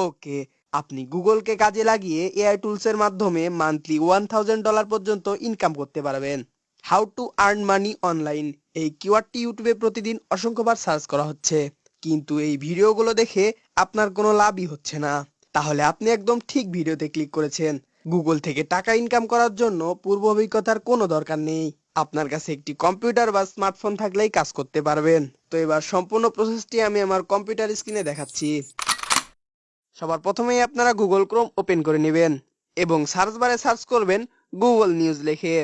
ওকে, আপনি গুগলকে কাজে লাগিয়ে এআই টুলসের মাধ্যমে মান্থলি $1000 পর্যন্ত ইনকাম করতে পারবেন। How to earn money online, এই কিওয়ার্ডটি ইউটিউবে প্রতিদিন অসংখ্যবার সার্চ করা হচ্ছে, কিন্তু এই ভিডিওগুলো দেখে আপনার কোনো লাভই হচ্ছে না। তাহলে আপনি একদম ঠিক ভিডিওতে ক্লিক করেছেন। গুগল থেকে টাকা ইনকাম করার জন্য পূর্ব অভিজ্ঞতার কোনো দরকার নেই। আপনার কাছে একটি কম্পিউটার বা স্মার্টফোন থাকলেই কাজ করতে পারবেন। তো এবার সম্পূর্ণ প্রসেসটি আমি আমার কম্পিউটার স্ক্রিনে দেখাচ্ছি। সবার প্রথমেই আপনারা গুগল ক্রোম ওপেন করে নেবেন এবং সার্চ বারে সার্চ করবেন গুগল নিউজ লিখে,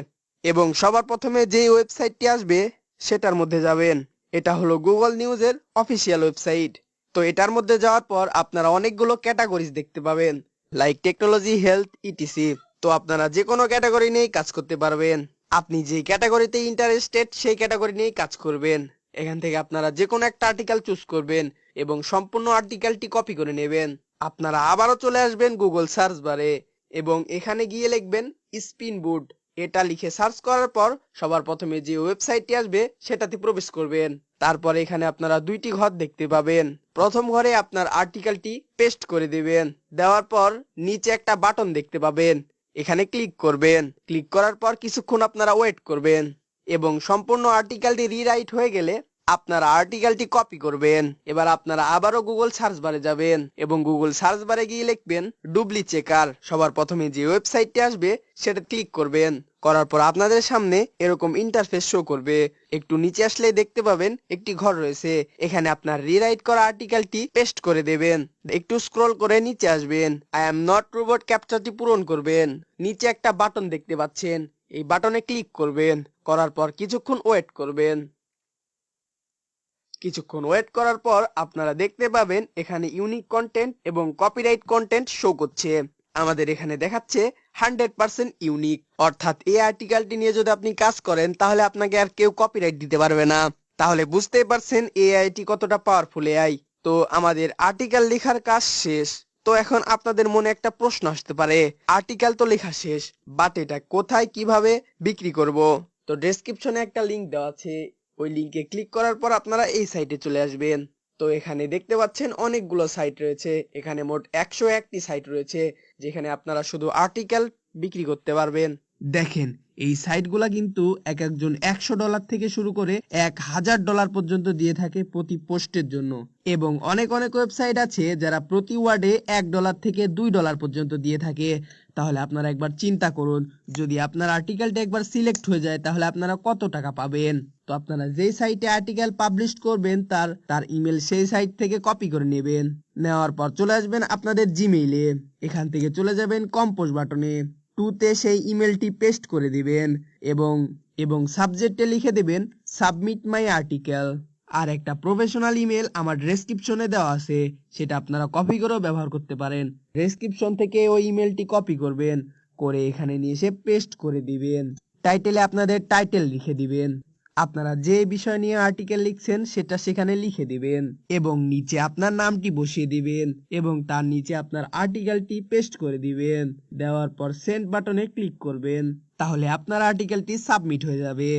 এবং সবার প্রথমে যে ওয়েবসাইটটি আসবে সেটার মধ্যে যাবেন। এটা হলো গুগল নিউজের অফিসিয়াল ওয়েবসাইট। তো এটার মধ্যে যাওয়ার পর আপনারা অনেকগুলো ক্যাটাগরিজ দেখতে পাবেন, লাইক টেকনোলজি, হেলথ, ইটিসি। তো আপনারা যে কোনো ক্যাটাগরি নিয়েই কাজ করতে পারবেন। আপনি যে ক্যাটাগরিতে ইন্টারেস্টেড সেই ক্যাটাগরি নিয়েই কাজ করবেন। এখান থেকে আপনারা যে কোনো একটা আর্টিকেল চুজ করবেন এবং সম্পূর্ণ আর্টিকেলটি কপি করে নেবেন। আপনারা আবারও চলে আসবেন গুগল সার্চ বারে এবং এখানে গিয়ে লিখবেন স্পিনবুট। এটা লিখে সার্চ করার পর সবার প্রথমে যে ওয়েবসাইটটি আসবে সেটাতে প্রবেশ করবেন। তারপর এখানে আপনারা দুইটি ঘর দেখতে পাবেন। প্রথম ঘরে আপনার আর্টিকেলটি পেস্ট করে দিবেন। দেওয়ার পর নিচে একটা বাটন দেখতে পাবেন, এখানে ক্লিক করবেন। ক্লিক করার পর কিছুক্ষণ আপনারা ওয়েট করবেন এবং সম্পূর্ণ আর্টিকেলটি রিরাইট হয়ে গেলে আপনারা আর্টিকেলটি কপি করবেন। এবার আপনারা আবারও গুগল সার্চ বারে যাবেন এবং গুগল সার্চ বারে গিয়ে লিখবেন ডুবলি চেকার। সবার প্রথমে যে ওয়েবসাইটটি আসবে সেটা ক্লিক করবেন। করার পর আপনাদের সামনে এরকম ইন্টারফেস শো করবে। একটু নিচে আসলে দেখতে পাবেন একটি ঘর রয়েছে, এখানে আপনার রিরাইট করা আর্টিকেলটি পেস্ট করে দেবেন। একটু স্ক্রল করে নিচে আসবেন, আই এম নট রোবট ক্যাপচারটি পূরণ করবেন। নিচে একটা বাটন দেখতে পাচ্ছেন, এই বাটনে ক্লিক করবেন। করার পর কিছুক্ষণ ওয়েট করবেন। কিছুক্ষণ ওয়েট করার পর আপনারা দেখতে পাবেন এখানে ইউনিক কন্টেন্ট এবং কপিরাইট কন্টেন্ট শো করছে। আমাদের এখানে দেখাচ্ছে 100% ইউনিক, অর্থাৎ এই আর্টিকেলটি নিয়ে যদি আপনি কাজ করেন তাহলে আপনাকে আর কেউ কপিরাইট দিতে পারবে না। তাহলে বুঝতেই পারছেন এআইটি কতটা পাওয়ারফুল এআই। তো আমাদের আর্টিকেল লেখার কাজ শেষ। তো এখন আপনাদের মনে একটা প্রশ্ন আসতে পারে, আর্টিকেল তো লেখা শেষ, বাট এটা কোথায় কিভাবে বিক্রি করব? তো ডেসক্রিপশনে একটা লিংক দেওয়া আছে, ওই লিংকে ক্লিক করার পর আপনারা এই সাইটে চলে আসবেন। তো এখানে দেখতে পাচ্ছেন অনেকগুলো সাইট রয়েছে, এখানে মোট 101টি সাইট রয়েছে যেখানে আপনারা শুধু আর্টিকেল বিক্রি করতে পারবেন। দেখেন এই সাইটগুলা কিন্তু এক একজন $100 থেকে শুরু করে $1000 পর্যন্ত দিয়ে থাকে প্রতি পোস্টের জন্য, এবং অনেক অনেক ওয়েবসাইট আছে যারা প্রতি ওয়ার্ডে $1 থেকে $2 পর্যন্ত দিয়ে থাকে। তাহলে আপনারা একবার চিন্তা করুন, যদি আপনার আর্টিকেলটা একবার সিলেক্ট হয়ে যায় তাহলে আপনারা কত টাকা পাবেন। তো আপনারা যেই সাইটে আর্টিকেল পাবলিশ করবেন তার ইমেল সেই সাইট থেকে কপি করে নেবেন। নেওয়ার পর চলে আসবেন আপনাদের জিমেইলে, এখান থেকে চলে যাবেন কম্পোজ বাটনে, টুতে সেই ইমেলটি পেস্ট করে দিবেন এবং এবং সাবজেক্টে লিখে দেবেন সাবমিট মাই আর্টিকেল। আর একটা প্রফেশনাল ইমেল আমার ডেসক্রিপশনে দেওয়া আছে, সেটা আপনারা কপি করেও ব্যবহার করতে পারেন। ডেসক্রিপশন থেকে ওই ইমেলটি কপি করবেন, করে এখানে নিয়ে এসে পেস্ট করে দিবেন। টাইটেলে আপনাদের টাইটেল লিখে দিবেন, আপনারা যে বিষয় নিয়ে আর্টিকেল লিখছেন সেটা সেখানে লিখে দিবেন এবং নিচে আপনার নামটি বসিয়ে দিবেন এবং তার নিচে আপনার আর্টিকেলটি পেস্ট করে দিবেন। দেওয়ার পর সেন্ড বাটনে ক্লিক করবেন, তাহলে আপনার আর্টিকেলটি সাবমিট হয়ে যাবে।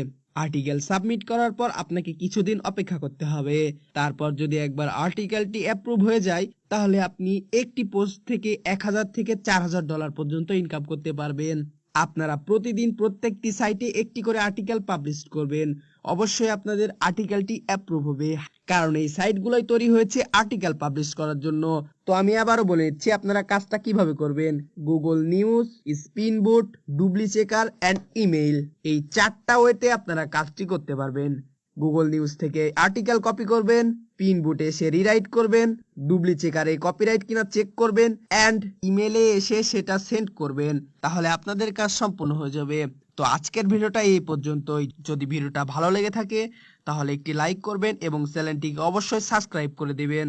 আর্টিকেল সাবমিট করার পর আপনাকে কিছুদিন অপেক্ষা করতে হবে। তারপর যদি একবার আর্টিকেলটি অ্যাপ্রুভ হয়ে যায় তাহলে আপনি একটি পোস্ট থেকে $1000 থেকে $4000 পর্যন্ত ইনকাম করতে পারবেন। আপনারা প্রতিদিন প্রত্যেকটি সাইটে একটি করে আর্টিকেল পাবলিশ করবেন। অবশ্যই আপনাদের আর্টিকেলটি অ্যাপ্রুভ হবে, কারণ এই সাইটগুলোই তৈরি হয়েছে আর্টিকেল পাবলিশ করার জন্য। তো আমি আবারও বলে দিচ্ছি আপনারা কাজটা কিভাবে করবেন। Google news, Spinbot, Dupli checker and email, এই 4টা ওয়েতে আপনারা কাজটি করতে পারবেন। গুগল নিউজ থেকে আর্টিকেল কপি করবেন, স্পিনবুটে এসে রিরাইট করবেন, ডুবলি চেকারে কপিরাইট কিনা চেক করবেন এন্ড ইমেলে এসে সেটা সেন্ড করবেন, তাহলে আপনাদের কাজ সম্পূর্ণ হয়ে যাবে। তো আজকের ভিডিওটা এই পর্যন্তই। যদি ভিডিওটা ভালো লেগে থাকে তাহলে একটি লাইক করবেন এবং চ্যানেলটিকে অবশ্যই সাবস্ক্রাইব করে দিবেন।